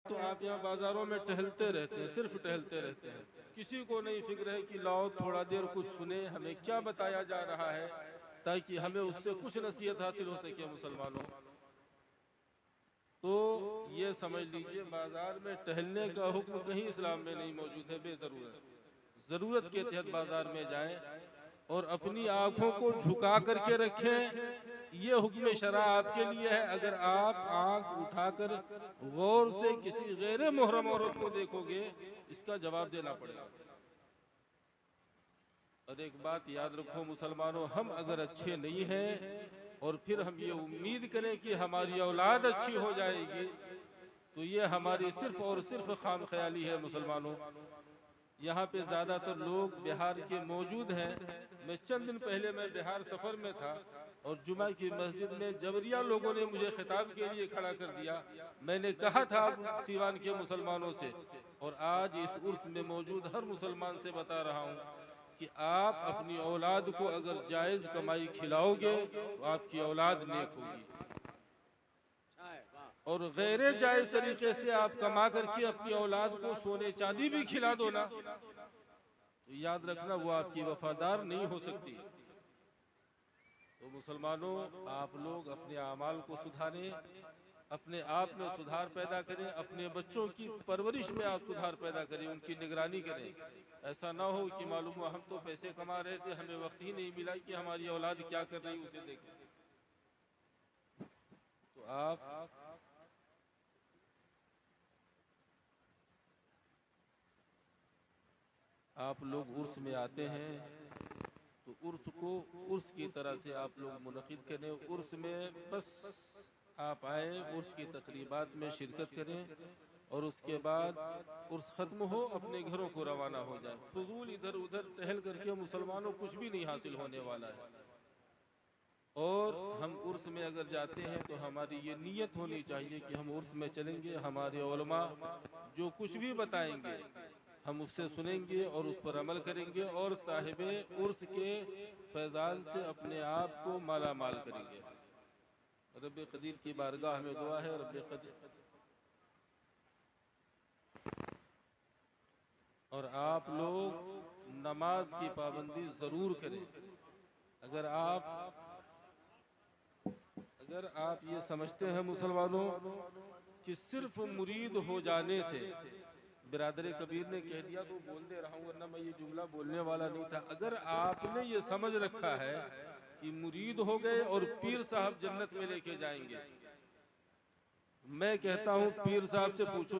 तो आप यहाँ बाजारों में टहलते रहते हैं, सिर्फ टहलते रहते हैं, किसी को नहीं फिक्र है कि लाओ थोड़ा देर कुछ सुने, हमें क्या बताया जा रहा है ताकि हमें उससे कुछ नसीहत हासिल हो सके मुसलमानों। तो ये समझ लीजिए बाजार में टहलने का हुक्म कहीं इस्लाम में नहीं मौजूद है बेजरूरत। जरूरत के तहत बाजार में जाएं और अपनी आंखों को झुका करके रखें, ये हुक्म शरा आपके लिए है। अगर आप आंख उठाकर गौर से किसी गैर मुहर्रम औरत को देखोगे, इसका जवाब देना पड़ेगा। और एक बात याद रखो मुसलमानों, हम अगर अच्छे नहीं हैं और फिर हम ये उम्मीद करें कि हमारी औलाद अच्छी हो जाएगी, तो ये हमारी सिर्फ और सिर्फ खाम ख्याली है मुसलमानों। यहाँ पे ज़्यादातर लोग बिहार के मौजूद हैं। मैं चंद दिन पहले मैं बिहार सफ़र में था और जुमा की मस्जिद में जबरिया लोगों ने मुझे खिताब के लिए खड़ा कर दिया। मैंने कहा था सीवान के मुसलमानों से, और आज इस उर्स में मौजूद हर मुसलमान से बता रहा हूँ कि आप अपनी औलाद को अगर जायज़ कमाई खिलाओगे तो आपकी औलाद नेक होगी, और गैर जायज़ तरीके से आप कमा करके अपनी औलाद को सोने चांदी भी खिला दो ना, तो याद रखना वो आपकी वफादार नहीं हो सकती। तो मुसलमानों, आप लोग अपने आमाल को सुधारें, अपने आप में सुधार पैदा करें, अपने बच्चों की परवरिश में आप सुधार पैदा करें, उनकी निगरानी करें। ऐसा ना हो कि मालूम हुआ हम तो पैसे कमा रहे थे, हमें वक्त ही नहीं मिला कि हमारी औलाद क्या कर रही उसे देखें। तो आप लोग उर्स में आते हैं तो उर्स को उर्स की तरह से आप लोग मुनक़िद करें। उर्स में बस आप आए, उर्स की तकरीबात में शिरकत करें और उसके बाद उर्स ख़त्म हो अपने घरों को रवाना हो जाए। फजूल इधर उधर टहल करके मुसलमानों कुछ भी नहीं हासिल होने वाला है। और हम उर्स में अगर जाते हैं तो हमारी ये नीयत होनी चाहिए कि हम उर्स में चलेंगे, हमारे उलमा जो कुछ भी बताएंगे हम उससे सुनेंगे और उस पर अमल करेंगे, और साहिबे उर्स के फैजान से अपने आप को माला माल करेंगे। रब्बे कदीर की बारगाह में दुआ है, रब्बे कदीर। और आप लोग नमाज की पाबंदी जरूर करें। अगर आप ये समझते हैं मुसलमानों कि सिर्फ मुरीद हो जाने से, बिरादर कबीर ने कह दिया तो बोल दे रहा हूँ वरना मैं ये जुमला बोलने वाला नहीं था। अगर आपने ये समझ रखा है कि मुरीद हो गए और पीर साहब जन्नत में लेके जाएंगे, मैं कहता हूँ पीर साहब से पूछो